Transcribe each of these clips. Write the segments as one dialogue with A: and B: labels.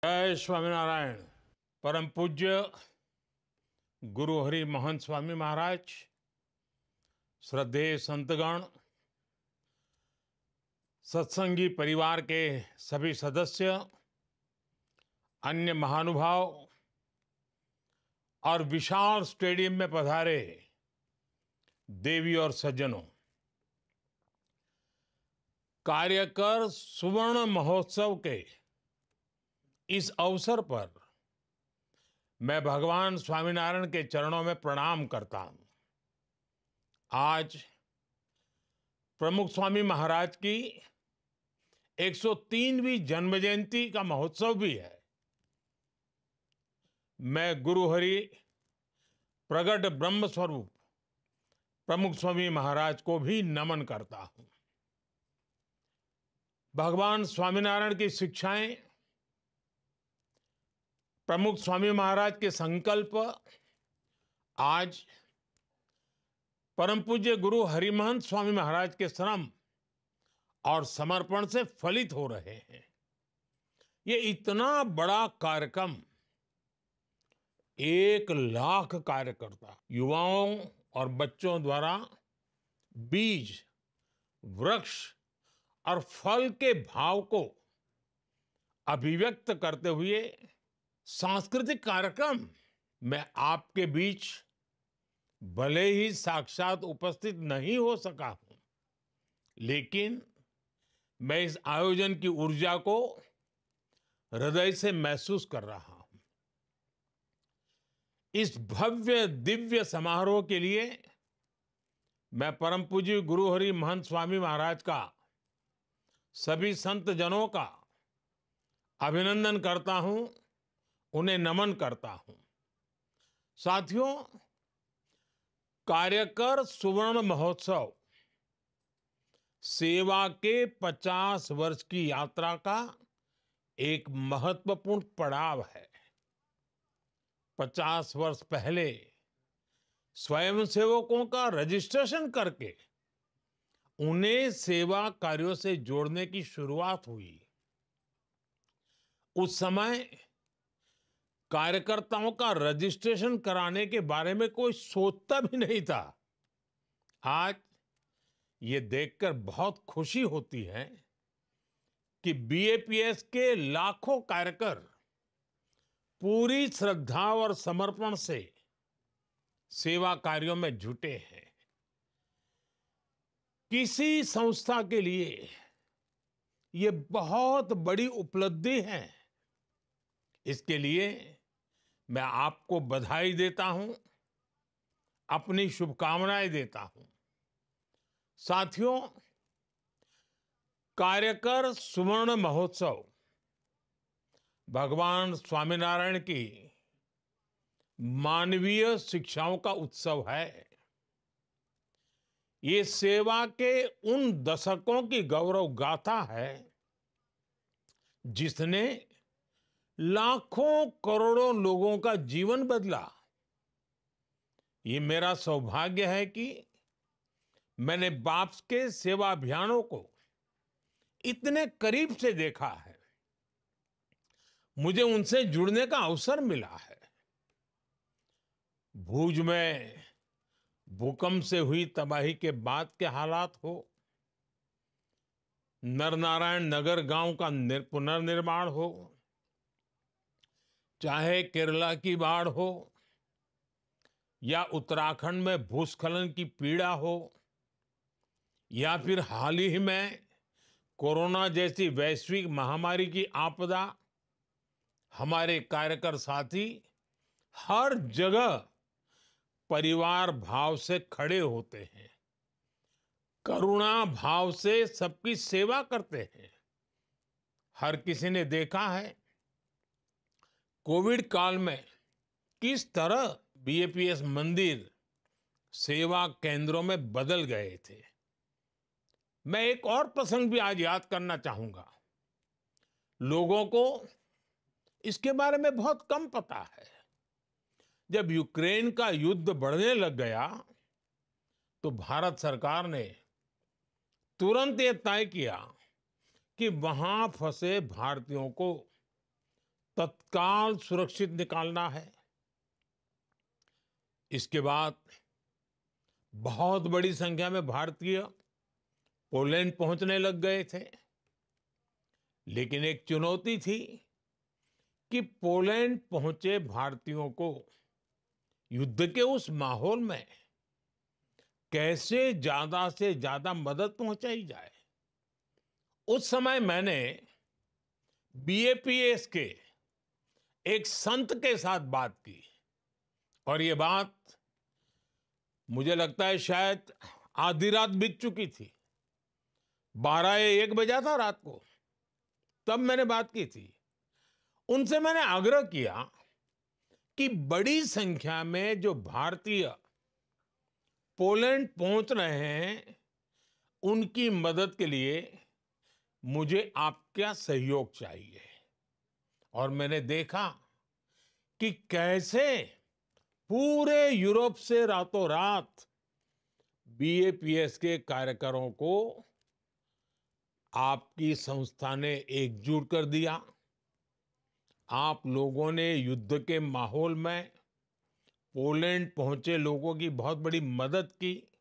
A: जय स्वामीनारायण। परम पूज्य गुरु हरि महंत स्वामी महाराज, श्रद्धेय संतगण, सत्संगी परिवार के सभी सदस्य, अन्य महानुभाव और विशाल स्टेडियम में पधारे देवी और सज्जनों, कार्यकर सुवर्ण महोत्सव के इस अवसर पर मैं भगवान स्वामीनारायण के चरणों में प्रणाम करता हूं। आज प्रमुख स्वामी महाराज की 103वीं जन्म जयंती का महोत्सव भी है। मैं गुरु हरि प्रगट ब्रह्म स्वरूप प्रमुख स्वामी महाराज को भी नमन करता हूं। भगवान स्वामीनारायण की शिक्षाएं, प्रमुख स्वामी महाराज के संकल्प आज परम पूज्य गुरु हरिमहंत स्वामी महाराज के श्रम और समर्पण से फलित हो रहे हैं। ये इतना बड़ा कार्यक्रम 1 लाख कार्यकर्ता, युवाओं और बच्चों द्वारा बीज, वृक्ष और फल के भाव को अभिव्यक्त करते हुए सांस्कृतिक कार्यक्रम। मैं आपके बीच भले ही साक्षात उपस्थित नहीं हो सका हूं, लेकिन मैं इस आयोजन की ऊर्जा को हृदय से महसूस कर रहा हूं। इस भव्य दिव्य समारोह के लिए मैं परम पूज्य गुरु हरि महंत स्वामी महाराज का, सभी संत जनों का अभिनंदन करता हूं, उन्हें नमन करता हूं। साथियों, कार्यकर सुवर्ण महोत्सव सेवा के 50 वर्ष की यात्रा का एक महत्वपूर्ण पड़ाव है। 50 वर्ष पहले स्वयंसेवकों का रजिस्ट्रेशन करके उन्हें सेवा कार्यों से जोड़ने की शुरुआत हुई। उस समय कार्यकर्ताओं का रजिस्ट्रेशन कराने के बारे में कोई सोचता भी नहीं था। आज ये देखकर बहुत खुशी होती है कि बीएपीएस के लाखों कार्यकर पूरी श्रद्धा और समर्पण से सेवा कार्यों में जुटे हैं। किसी संस्था के लिए ये बहुत बड़ी उपलब्धि है। इसके लिए मैं आपको बधाई देता हूं, अपनी शुभकामनाएं देता हूं। साथियों, कार्यकर सुवर्ण महोत्सव भगवान स्वामीनारायण की मानवीय शिक्षाओं का उत्सव है। ये सेवा के उन दशकों की गौरव गाथा है जिसने लाखों करोड़ों लोगों का जीवन बदला। ये मेरा सौभाग्य है कि मैंने बाप्स के सेवा अभियानों को इतने करीब से देखा है। मुझे उनसे जुड़ने का अवसर मिला है। भूज में भूकंप से हुई तबाही के बाद के हालात हो, नरनारायण नगर गांव का पुनर्निर्माण हो, चाहे केरला की बाढ़ हो या उत्तराखंड में भूस्खलन की पीड़ा हो, या फिर हाल ही में कोरोना जैसी वैश्विक महामारी की आपदा, हमारे कार्यकर साथी हर जगह परिवार भाव से खड़े होते हैं, करुणा भाव से सबकी सेवा करते हैं। हर किसी ने देखा है कोविड काल में किस तरह बीएपीएस मंदिर सेवा केंद्रों में बदल गए थे। मैं एक और प्रसंग भी आज याद करना चाहूंगा। लोगों को इसके बारे में बहुत कम पता है। जब यूक्रेन का युद्ध बढ़ने लग गया तो भारत सरकार ने तुरंत ये तय किया कि वहां फंसे भारतीयों को तत्काल सुरक्षित निकालना है। इसके बाद बहुत बड़ी संख्या में भारतीय पोलैंड पहुंचने लग गए थे। लेकिन एक चुनौती थी कि पोलैंड पहुंचे भारतीयों को युद्ध के उस माहौल में कैसे ज्यादा से ज्यादा मदद पहुंचाई जाए। उस समय मैंने बीएपीएस के एक संत के साथ बात की और ये बात मुझे लगता है शायद आधी रात बीत चुकी थी। 12 या 1 बजा था रात को, तब मैंने बात की थी। उनसे मैंने आग्रह किया कि बड़ी संख्या में जो भारतीय पोलैंड पहुंच रहे हैं, उनकी मदद के लिए मुझे आपका सहयोग चाहिए। और मैंने देखा कि कैसे पूरे यूरोप से रातों रात बीएपीएस के कार्यकरों को आपकी संस्था ने एकजुट कर दिया। आप लोगों ने युद्ध के माहौल में पोलैंड पहुंचे लोगों की बहुत बड़ी मदद की।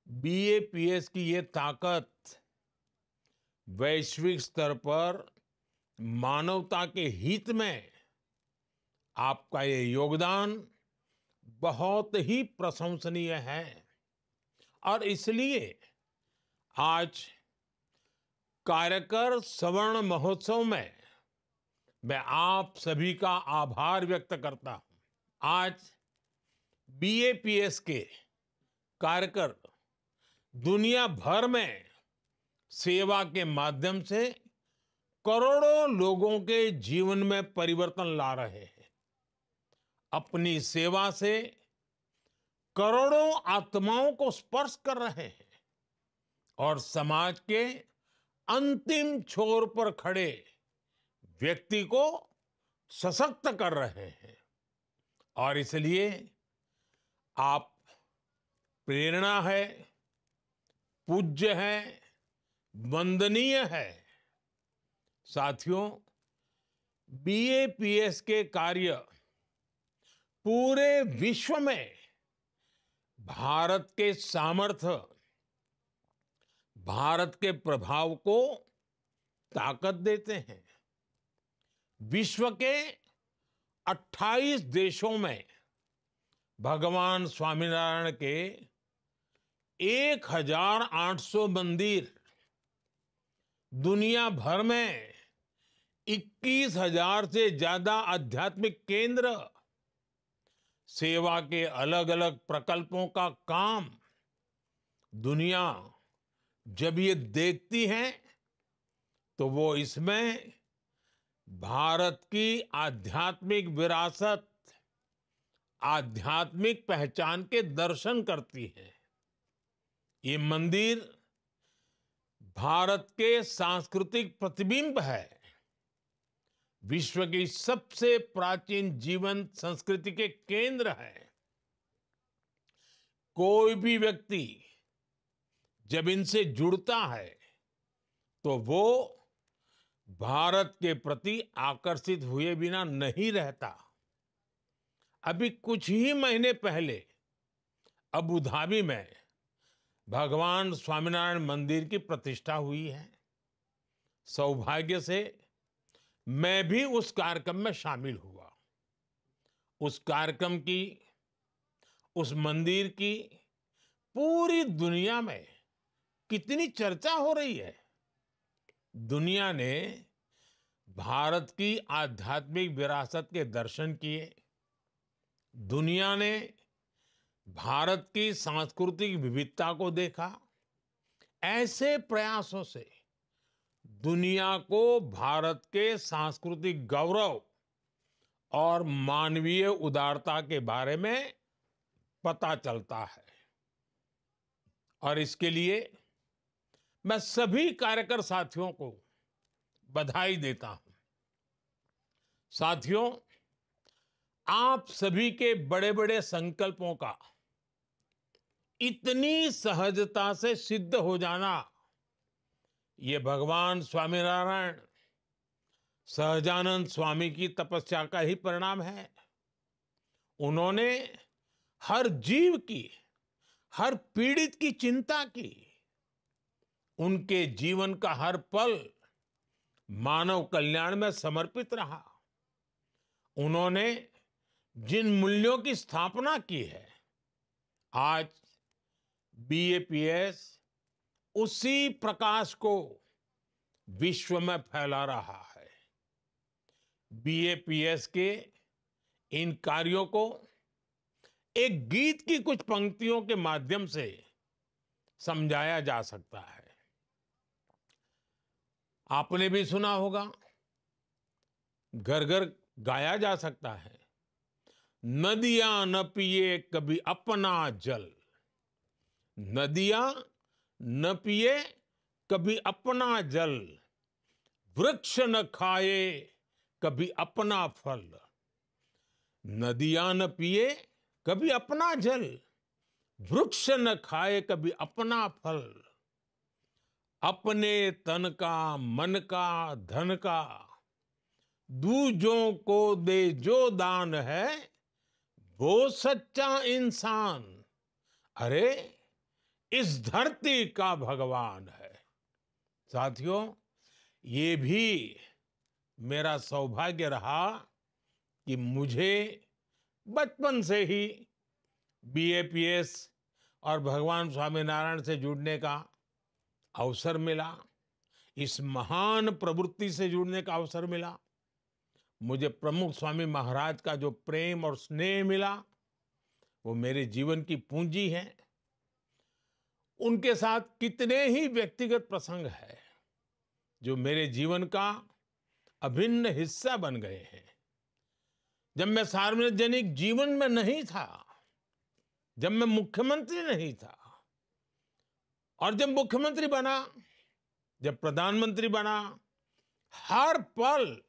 A: बीएपीएस की ये ताकत वैश्विक स्तर पर मानवता के हित में आपका ये योगदान बहुत ही प्रशंसनीय है। और इसलिए आज कार्यकर स्वर्ण महोत्सव में मैं आप सभी का आभार व्यक्त करता हूं। आज बीएपीएस के कार्यकर दुनिया भर में सेवा के माध्यम से करोड़ों लोगों के जीवन में परिवर्तन ला रहे हैं। अपनी सेवा से करोड़ों आत्माओं को स्पर्श कर रहे हैं और समाज के अंतिम छोर पर खड़े व्यक्ति को सशक्त कर रहे हैं। और इसलिए आप प्रेरणा है, पूज्य है, वंदनीय है। साथियों, बीएपीएस के कार्य पूरे विश्व में भारत के सामर्थ्य, भारत के प्रभाव को ताकत देते हैं। विश्व के 28 देशों में भगवान स्वामीनारायण के 1800 मंदिर, दुनिया भर में 21,000 से ज्यादा आध्यात्मिक केंद्र, सेवा के अलग अलग प्रकल्पों का काम दुनिया जब ये देखती है तो वो इसमें भारत की आध्यात्मिक विरासत, आध्यात्मिक पहचान के दर्शन करती है। ये मंदिर भारत के सांस्कृतिक प्रतिबिंब है। विश्व की सबसे प्राचीन जीवंत संस्कृति के केंद्र है। कोई भी व्यक्ति जब इनसे जुड़ता है तो वो भारत के प्रति आकर्षित हुए बिना नहीं रहता। अभी कुछ ही महीने पहले अबू धाबी में भगवान स्वामीनारायण मंदिर की प्रतिष्ठा हुई है। सौभाग्य से मैं भी उस कार्यक्रम में शामिल हुआ। उस कार्यक्रम की, उस मंदिर की पूरी दुनिया में कितनी चर्चा हो रही है। दुनिया ने भारत की आध्यात्मिक विरासत के दर्शन किए। दुनिया ने भारत की सांस्कृतिक विविधता को देखा। ऐसे प्रयासों से दुनिया को भारत के सांस्कृतिक गौरव और मानवीय उदारता के बारे में पता चलता है। और इसके लिए मैं सभी कार्यकर साथियों को बधाई देता हूं। साथियों, आप सभी के बड़े बड़े संकल्पों का इतनी सहजता से सिद्ध हो जाना, ये भगवान स्वामीनारायण सहजानंद स्वामी की तपस्या का ही परिणाम है। उन्होंने हर जीव की, हर पीड़ित की चिंता की। उनके जीवन का हर पल मानव कल्याण में समर्पित रहा। उन्होंने जिन मूल्यों की स्थापना की है, आज बीएपीएस उसी प्रकाश को विश्व में फैला रहा है। बीएपीएस के इन कार्यों को एक गीत की कुछ पंक्तियों के माध्यम से समझाया जा सकता है। आपने भी सुना होगा, घर घर गाया जा सकता है। नदियां न पिए कभी अपना जल, नदियां न पिए कभी अपना जल, वृक्ष न खाए कभी अपना फल। नदियां न पिए कभी अपना जल, वृक्ष न खाए कभी अपना फल। अपने तन का, मन का, धन का, दूजों को दे जो दान है, वो सच्चा इंसान। अरे इस धरती का भगवान है। साथियों, ये भी मेरा सौभाग्य रहा कि मुझे बचपन से ही बीएपीएस और भगवान स्वामीनारायण से जुड़ने का अवसर मिला। इस महान प्रवृत्ति से जुड़ने का अवसर मिला। मुझे प्रमुख स्वामी महाराज का जो प्रेम और स्नेह मिला, वो मेरे जीवन की पूंजी है। उनके साथ कितने ही व्यक्तिगत प्रसंग है जो मेरे जीवन का अभिन्न हिस्सा बन गए हैं। जब मैं सार्वजनिक जीवन में नहीं था, जब मैं मुख्यमंत्री नहीं था, और जब मुख्यमंत्री बना, जब प्रधानमंत्री बना, हर पल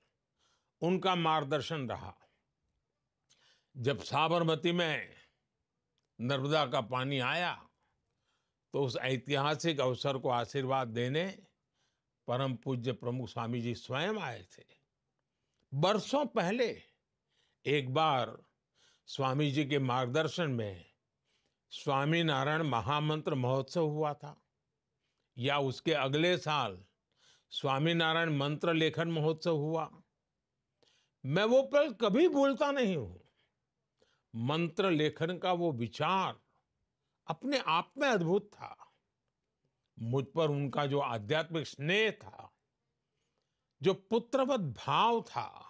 A: उनका मार्गदर्शन रहा। जब साबरमती में नर्मदा का पानी आया, तो उस ऐतिहासिक अवसर को आशीर्वाद देने परम पूज्य प्रमुख स्वामी जी स्वयं आए थे। बरसों पहले एक बार स्वामी जी के मार्गदर्शन में स्वामी नारायण महामंत्र महोत्सव हुआ था, या उसके अगले साल स्वामी नारायण मंत्र लेखन महोत्सव हुआ। मैं वो पल कभी भूलता नहीं हूं। मंत्र लेखन का वो विचार अपने आप में अद्भुत था। मुझ पर उनका जो आध्यात्मिक स्नेह था, जो पुत्रवत भाव था,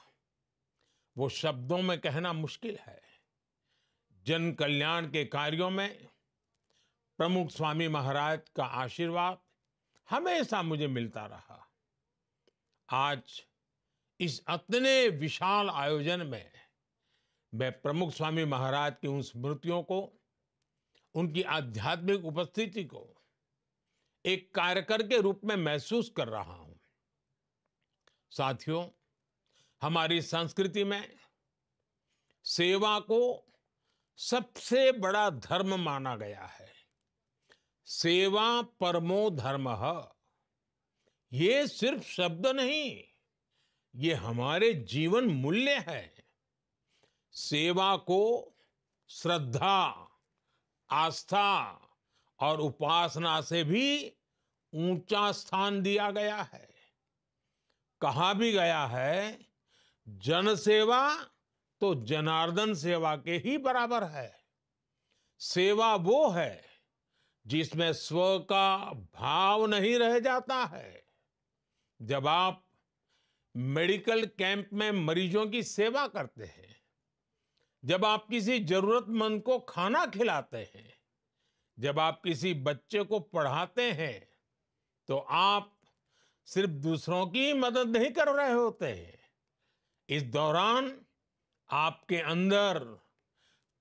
A: वो शब्दों में कहना मुश्किल है। जन कल्याण के कार्यों में प्रमुख स्वामी महाराज का आशीर्वाद हमेशा मुझे मिलता रहा। आज इस इतने विशाल आयोजन में मैं प्रमुख स्वामी महाराज की उन स्मृतियों को, उनकी आध्यात्मिक उपस्थिति को एक कार्यकर के रूप में महसूस कर रहा हूं। साथियों, हमारी संस्कृति में सेवा को सबसे बड़ा धर्म माना गया है। सेवा परमो धर्मः। ये सिर्फ शब्द नहीं, ये हमारे जीवन मूल्य है। सेवा को श्रद्धा, आस्था और उपासना से भी ऊंचा स्थान दिया गया है। कहा भी गया है, जन सेवा तो जनार्दन सेवा के ही बराबर है। सेवा वो है जिसमें स्व का भाव नहीं रह जाता है। जब आप मेडिकल कैंप में मरीजों की सेवा करते हैं, जब आप किसी जरूरतमंद को खाना खिलाते हैं, जब आप किसी बच्चे को पढ़ाते हैं, तो आप सिर्फ दूसरों की मदद नहीं कर रहे होते हैं। इस दौरान आपके अंदर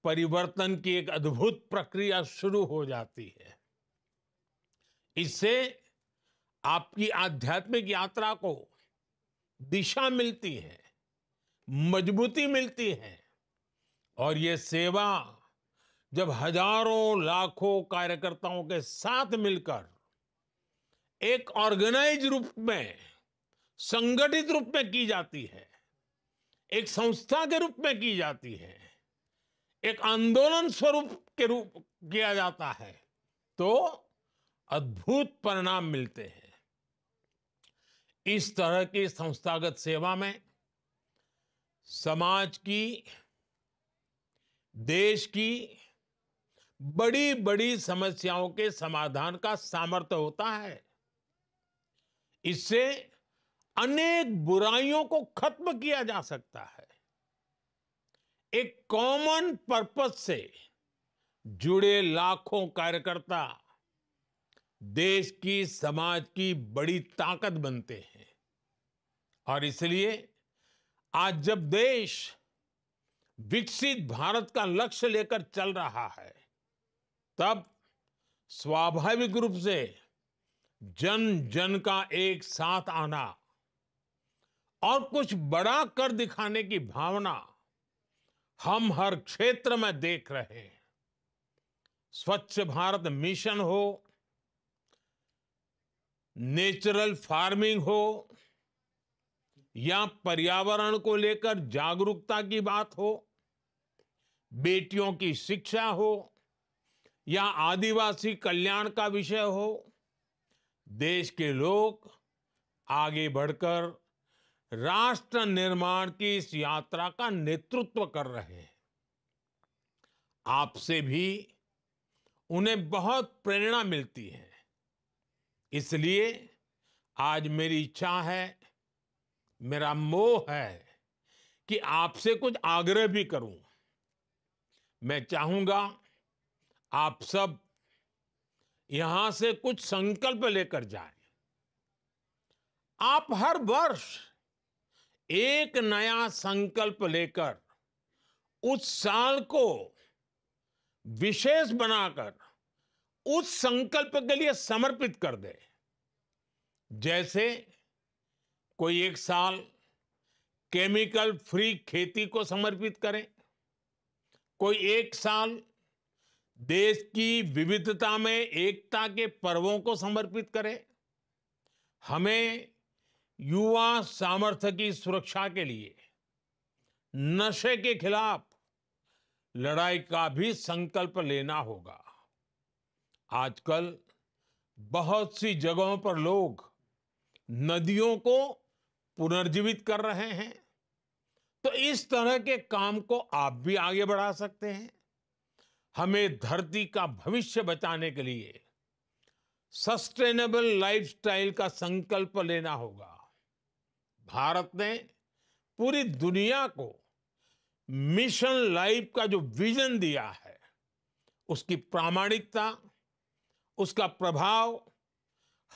A: परिवर्तन की एक अद्भुत प्रक्रिया शुरू हो जाती है। इससे आपकी आध्यात्मिक यात्रा को दिशा मिलती है, मजबूती मिलती है। और ये सेवा जब हजारों लाखों कार्यकर्ताओं के साथ मिलकर एक ऑर्गेनाइज रूप में संगठित रूप में की जाती है, एक संस्था के रूप में की जाती है, एक आंदोलन स्वरूप के रूप किया जाता है, तो अद्भुत परिणाम मिलते हैं। इस तरह की संस्थागत सेवा में समाज की, देश की बड़ी बड़ी समस्याओं के समाधान का सामर्थ्य होता है। इससे अनेक बुराइयों को खत्म किया जा सकता है। एक कॉमन पर्पस से जुड़े लाखों कार्यकर्ता देश की, समाज की बड़ी ताकत बनते हैं। और इसलिए आज जब देश विकसित भारत का लक्ष्य लेकर चल रहा है, तब स्वाभाविक रूप से जन जन का एक साथ आना और कुछ बड़ा कर दिखाने की भावना हम हर क्षेत्र में देख रहे हैं। स्वच्छ भारत मिशन हो, नेचुरल फार्मिंग हो, या पर्यावरण को लेकर जागरूकता की बात हो, बेटियों की शिक्षा हो, या आदिवासी कल्याण का विषय हो, देश के लोग आगे बढ़कर राष्ट्र निर्माण की इस यात्रा का नेतृत्व कर रहे हैं। आपसे भी उन्हें बहुत प्रेरणा मिलती है। इसलिए आज मेरी इच्छा है, मेरा मोह है कि आपसे कुछ आग्रह भी करूं। मैं चाहूंगा आप सब यहां से कुछ संकल्प लेकर जाएं। आप हर वर्ष एक नया संकल्प लेकर उस साल को विशेष बनाकर उस संकल्प के लिए समर्पित कर दे। जैसे कोई एक साल केमिकल फ्री खेती को समर्पित करे, कोई एक साल देश की विविधता में एकता के पर्वों को समर्पित करे। हमें युवा सामर्थ्य की सुरक्षा के लिए नशे के खिलाफ लड़ाई का भी संकल्प लेना होगा। आजकल बहुत सी जगहों पर लोग नदियों को पुनर्जीवित कर रहे हैं, तो इस तरह के काम को आप भी आगे बढ़ा सकते हैं। हमें धरती का भविष्य बचाने के लिए सस्टेनेबल लाइफस्टाइल का संकल्प लेना होगा। भारत ने पूरी दुनिया को मिशन लाइफ का जो विजन दिया है, उसकी प्रामाणिकता, उसका प्रभाव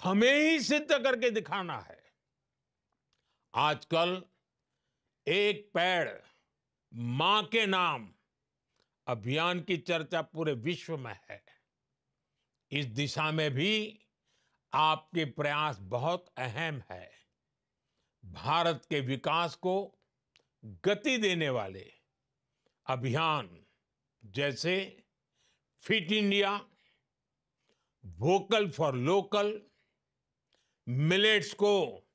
A: हमें ही सिद्ध करके दिखाना है। आजकल एक पेड़ मां के नाम अभियान की चर्चा पूरे विश्व में है। इस दिशा में भी आपके प्रयास बहुत अहम है। भारत के विकास को गति देने वाले अभियान जैसे fit India, vocal for local, millets को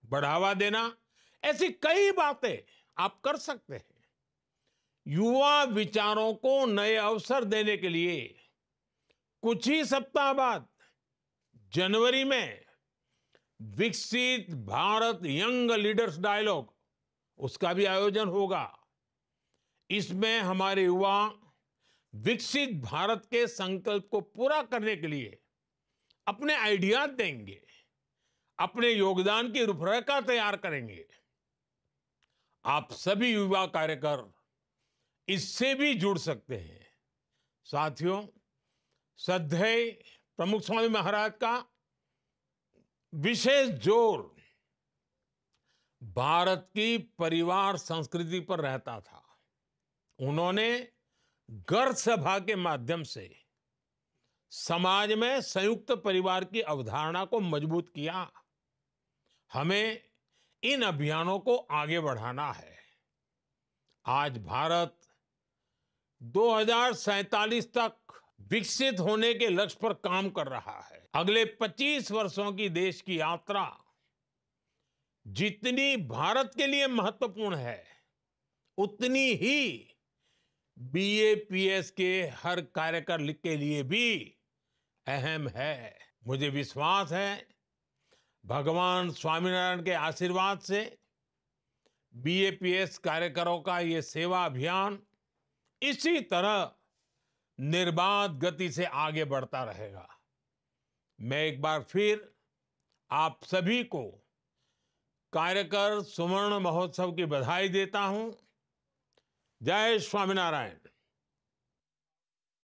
A: बढ़ावा देना, ऐसी कई बातें आप कर सकते हैं। युवा विचारों को नए अवसर देने के लिए कुछ ही सप्ताह बाद जनवरी में विकसित भारत यंग लीडर्स डायलॉग, उसका भी आयोजन होगा। इसमें हमारे युवा विकसित भारत के संकल्प को पूरा करने के लिए अपने आइडियाज देंगे, अपने योगदान की रूपरेखा तैयार करेंगे। आप सभी युवा कार्यकर इससे भी जुड़ सकते हैं। साथियों, श्रद्धेय प्रमुख स्वामी महाराज का विशेष जोर भारत की परिवार संस्कृति पर रहता था। उन्होंने घर सभा के माध्यम से समाज में संयुक्त परिवार की अवधारणा को मजबूत किया। हमें इन अभियानों को आगे बढ़ाना है। आज भारत 2047 तक विकसित होने के लक्ष्य पर काम कर रहा है। अगले 25 वर्षों की देश की यात्रा जितनी भारत के लिए महत्वपूर्ण है, उतनी ही बीएपीएस के हर कार्यकर के लिए भी अहम है। मुझे विश्वास है भगवान स्वामीनारायण के आशीर्वाद से बीएपीएस कार्यकरों का ये सेवा अभियान इसी तरह निर्बाध गति से आगे बढ़ता रहेगा। मैं एक बार फिर आप सभी को कार्यकर सुवर्ण महोत्सव की बधाई देता हूं। जय स्वामीनारायण।